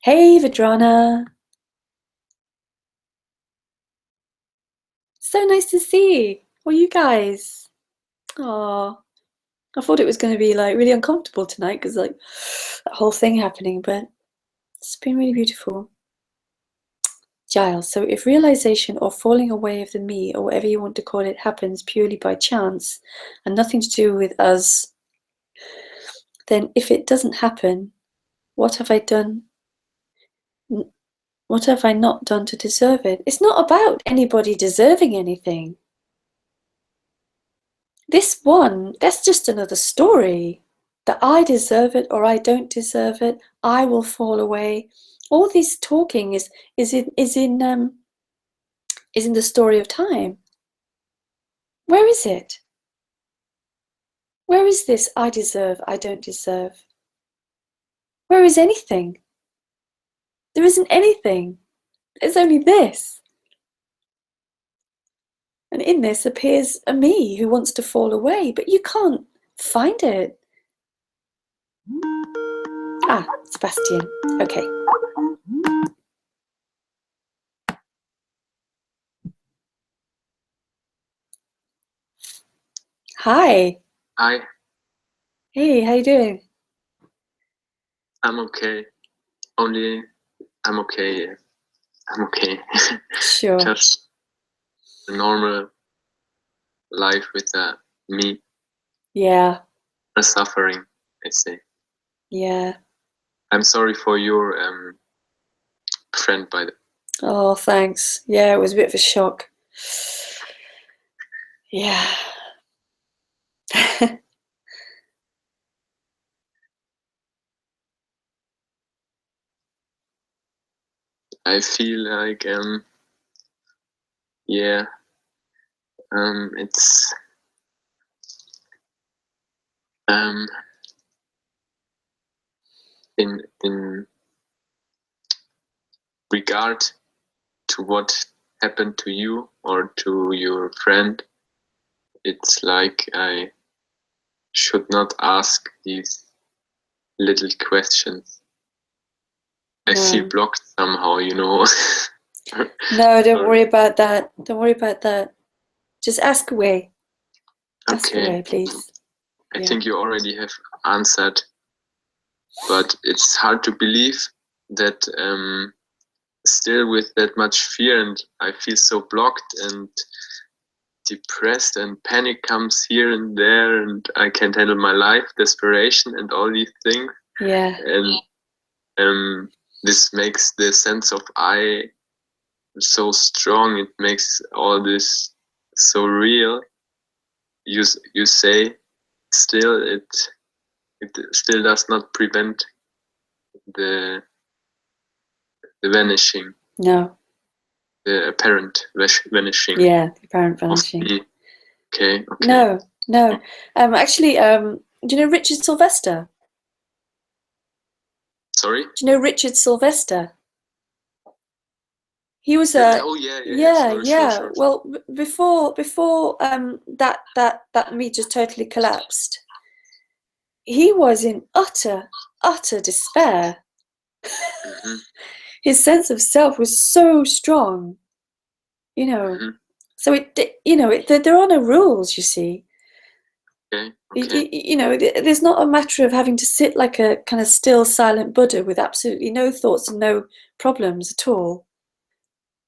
Hey, Vidrana. So nice to see you. Well, you guys. Oh, I thought it was going to be like really uncomfortable tonight because like that whole thing happening, but it's been really beautiful. Giles, so if realization or falling away of the me, or whatever you want to call it, happens purely by chance and nothing to do with us, then if it doesn't happen, what have I done? What have I not done to deserve it? It's not about anybody deserving anything. This one, that's just another story. That I deserve it or I don't deserve it, I will fall away. All this talking is in the story of time. Where is it? Where is this I deserve, I don't deserve? Where is anything? There isn't anything. There's only this. And in this appears a me who wants to fall away, but you can't find it. Sebastian. Okay. Hi. Hi, Hey, how you doing? I'm okay. Only I'm okay. Yeah. I'm okay. Sure. Just a normal life with me, Yeah. a suffering, I say. Yeah. I'm sorry for your friend, by the Oh, thanks. Yeah, it was a bit of a shock. Yeah. I feel like yeah, it's in regard to what happened to you or to your friend, it's like I should not ask these little questions. I feel blocked somehow, you know. No, don't worry about that. Don't worry about that. Just ask away. Ask away, please. I think you already have answered, but it's hard to believe that still with that much fear, and I feel so blocked and depressed, and panic comes here and there, and I can't handle my life, desperation and all these things. Yeah. And this makes the sense of I so strong. It makes all this so real. You say still it still does not prevent the vanishing. No. The apparent vanishing. Yeah, the apparent vanishing. Okay. No. Actually, do you know Richard Sylvester? Sorry? Do you know Richard Sylvester? He was a Sure. Well, before that me just totally collapsed. He was in utter despair. Mm-hmm. His sense of self was so strong, you know. Mm-hmm. So there are no rules, you see. Okay. There's not a matter of having to sit like a kind of still, silent Buddha with absolutely no thoughts and no problems at all.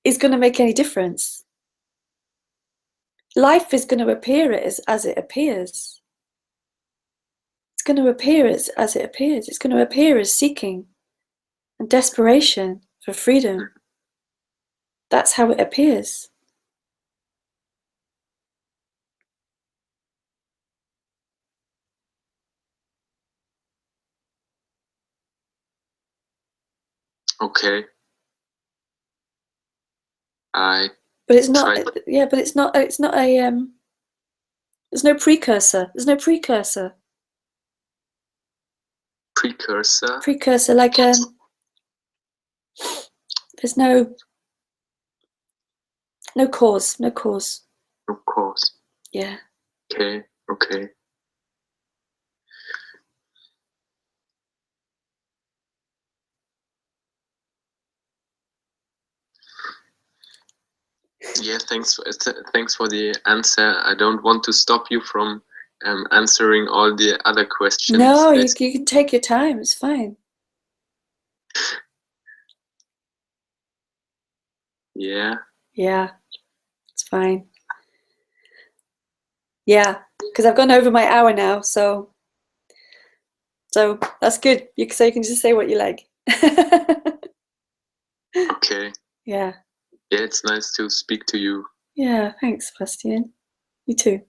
Is going to make any difference. Life is going to appear as it appears. It's going to appear as it appears. It's going to appear as seeking and desperation for freedom. That's how it appears. Okay. But it's not. Yeah, but it's not. It's not a. There's no precursor. There's no precursor. Precursor. Precursor, like there's no cause. No cause. No cause. Yeah. Okay. Yeah, thanks for the answer. I don't want to stop you from answering all the other questions. No, you can take your time. It's fine. Yeah. Yeah, it's fine. Yeah, because I've gone over my hour now, so that's good. You can just say what you like. Okay. Yeah. Yeah, it's nice to speak to you. Yeah, thanks, Bastian. You too.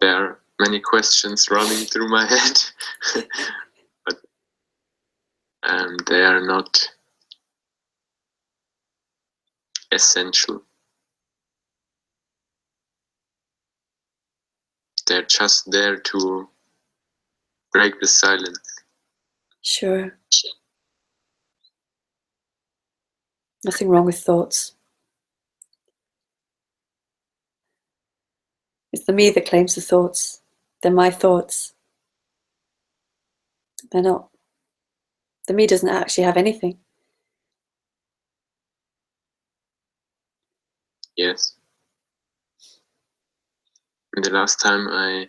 There are many questions running through my head, but they are not essential. They're just there to break the silence. Sure. Nothing wrong with thoughts. It's the me that claims the thoughts. They're my thoughts. They're not. The me doesn't actually have anything. Yes. The last time I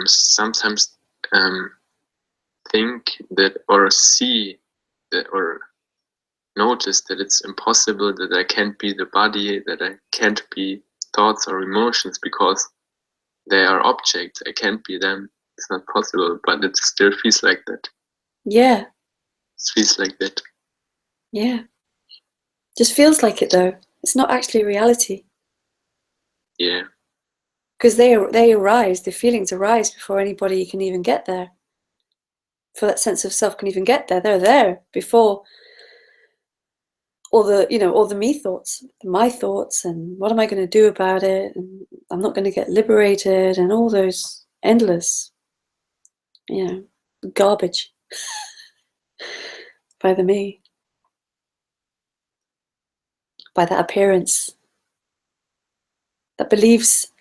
sometimes think that or see that or notice that it's impossible that I can't be the body, that I can't be thoughts or emotions because they are objects. I can't be them. It's not possible, but it still feels like that. Yeah. It feels like that. Yeah. Just feels like it though. It's not actually reality. Yeah. Because they arise, the feelings arise before anybody can even get there. Before that sense of self can even get there, they're there before all the, all the me thoughts, my thoughts, and what am I going to do about it? And I'm not going to get liberated, and all those endless, garbage by the me, by that appearance that believes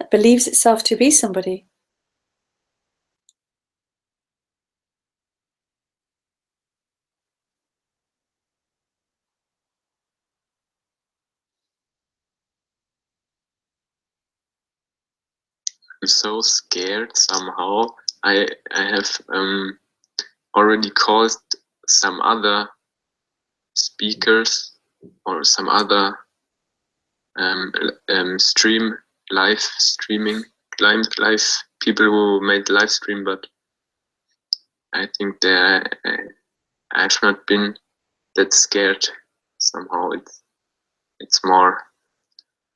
itself to be somebody. I'm so scared somehow. I have already called some other speakers or some other live people who made live stream, but I think I've not been that scared. Somehow it's more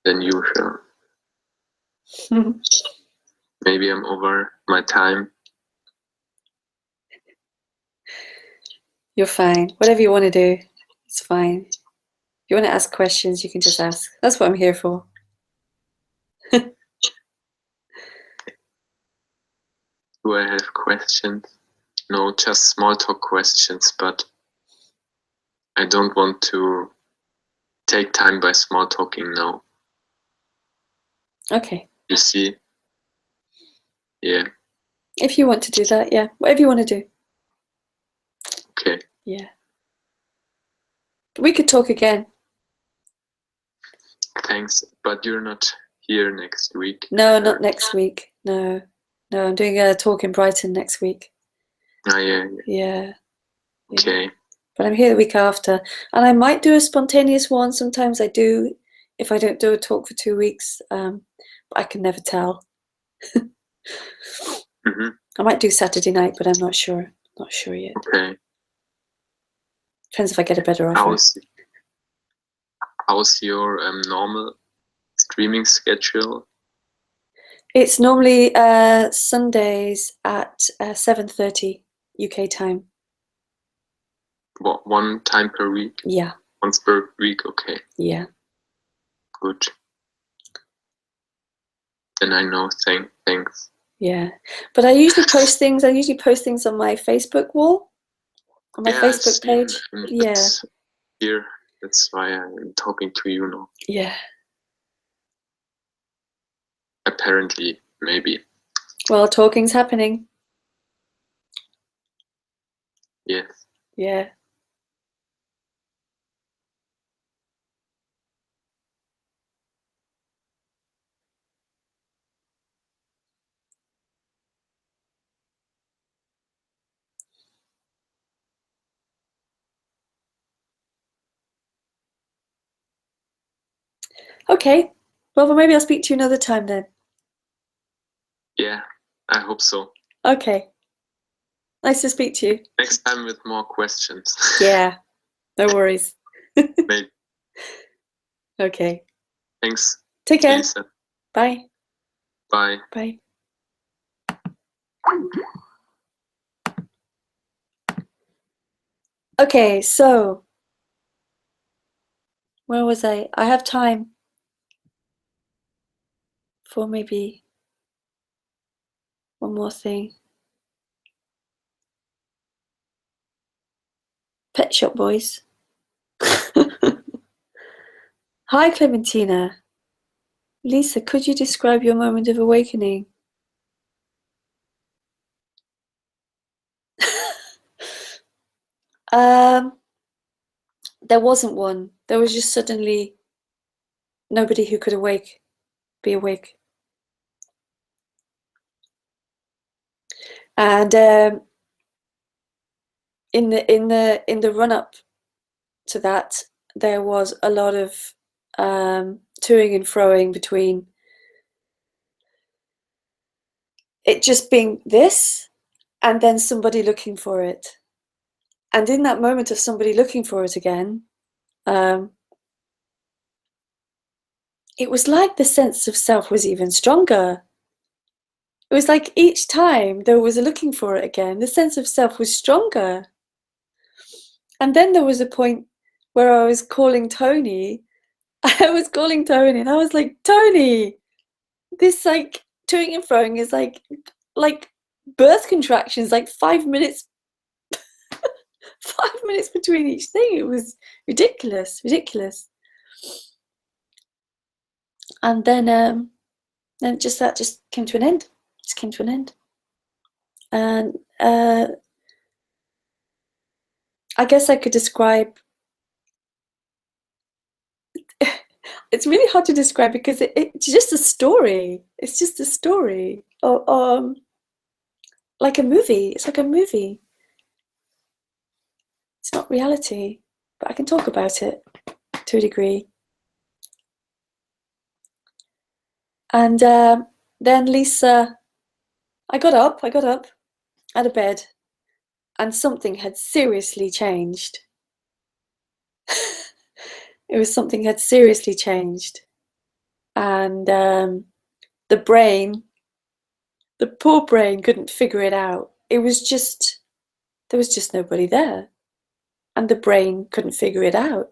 than usual. Maybe I'm over my time. You're fine. Whatever you want to do, it's fine. If you want to ask questions, you can just ask. That's what I'm here for. Do I have questions? No, just small talk questions, but I don't want to take time by small talking now. Okay. You see? Yeah. If you want to do that, yeah. Whatever you want to do. Okay. Yeah. But we could talk again. Thanks, but you're not here next week. No, not next week. No, I'm doing a talk in Brighton next week. Oh, yeah. Yeah. Okay. But I'm here the week after. And I might do a spontaneous one. Sometimes I do, if I don't do a talk for 2 weeks. But I can never tell. Mm-hmm. I might do Saturday night, but I'm not sure. Not sure yet. Okay. Depends if I get a better offer. How's your normal streaming schedule? It's normally Sundays at 7:30 UK time. What, one time per week? Yeah. Once per week, okay. Yeah. Good. Then I know. Thanks. Yeah. But I usually post things. On my Facebook wall, on my Facebook page. Yeah. Here, that's why I'm talking to you now. Yeah. Apparently, maybe. Well, talking's happening. Yes. Yeah. Okay. Well, maybe I'll speak to you another time then. Yeah, I hope so. Okay. Nice to speak to you. Next time with more questions. Yeah. No worries. Maybe. Okay. Thanks. Take care. Lisa. Bye. Bye. Bye. Okay, so where was I? I have time for maybe one more thing. Pet Shop Boys. Hi, Clementina. Lisa, could you describe your moment of awakening? There wasn't one. There was just suddenly nobody who could be awake. And in the run up to that, there was a lot of toing and froing between it just being this and then somebody looking for it. And in that moment of somebody looking for it again, it was like the sense of self was even stronger. It was like each time there was a looking for it again, the sense of self was stronger. And then there was a point where I was calling Tony. I was calling Tony and I was like, Tony, this like toing and froing is like birth contractions, like 5 minutes 5 minutes between each thing. It was ridiculous. And then just that just came to an end. Just came to an end. And I guess I could describe. It's really hard to describe because it's just a story. It's just a story. Like a movie. It's like a movie. It's not reality, but I can talk about it to a degree. And then Lisa, I got up out of bed, and something had seriously changed. It was something had seriously changed. And the brain, the poor brain couldn't figure it out. It was just, there was just nobody there. And the brain couldn't figure it out.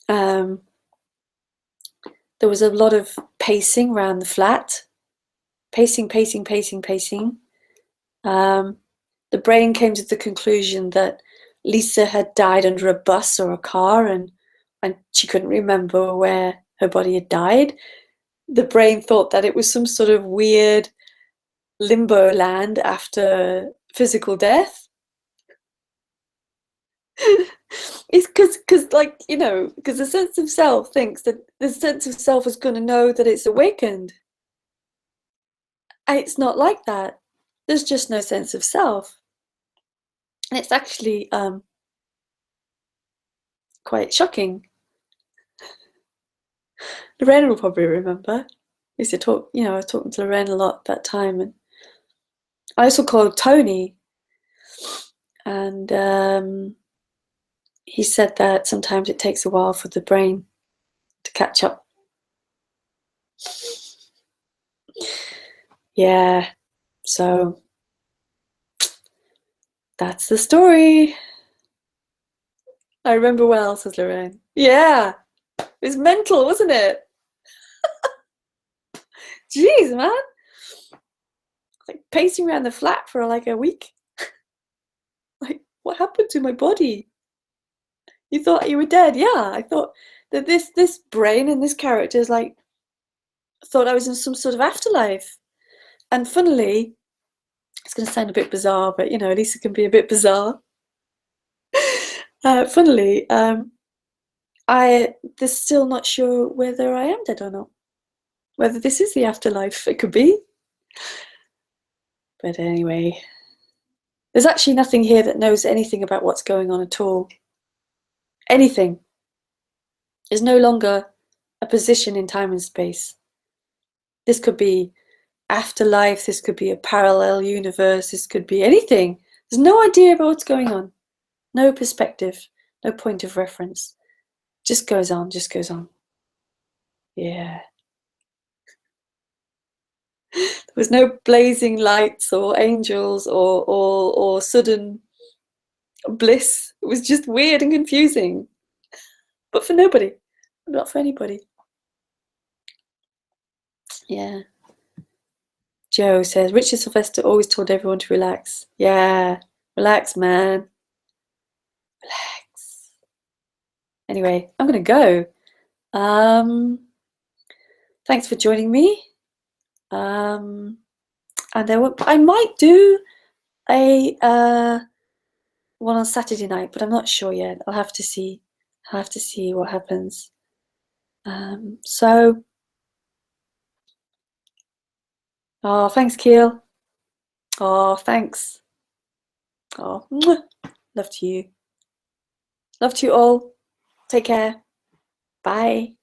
There was a lot of pacing around the flat. Pacing. The brain came to the conclusion that Lisa had died under a bus or a car, and she couldn't remember where her body had died. The brain thought that it was some sort of weird limbo land after physical death. It's because like, you know, because the sense of self thinks that the sense of self is going to know that it's awakened. And it's not like that. There's just no sense of self. And it's actually quite shocking. Loren will probably remember. I used to talk, you know, I was talking to Loren a lot at that time. And I also called Tony. And he said that sometimes it takes a while for the brain to catch up. Yeah, so that's the story. I remember well, says Loren. Yeah, it was mental, wasn't it? Jeez, man. Like pacing around the flat for like a week. Like, what happened to my body? You thought you were dead? Yeah, I thought that this brain and this character is like, thought I was in some sort of afterlife. And funnily, it's going to sound a bit bizarre, but you know, Lisa can be a bit bizarre. Funnily, they're still not sure whether I am dead or not. Whether this is the afterlife, it could be. But anyway, there's actually nothing here that knows anything about what's going on at all. Anything is no longer a position in time and space. This could be afterlife, this could be a parallel universe, this could be anything. There's no idea about what's going on. No perspective, no point of reference. Just goes on, just goes on. Yeah. There was no blazing lights or angels or sudden bliss. It was just weird and confusing. But for nobody. Not for anybody. Yeah. Joe says, Richard Sylvester always told everyone to relax. Yeah. Relax, man. Relax. Anyway, I'm going to go. Thanks for joining me. And I might do a one on Saturday night, but I'm not sure yet. I'll have to see. I'll have to see what happens. So, oh, thanks, Keel. Oh, thanks. Oh, love to you. Love to you all. Take care. Bye.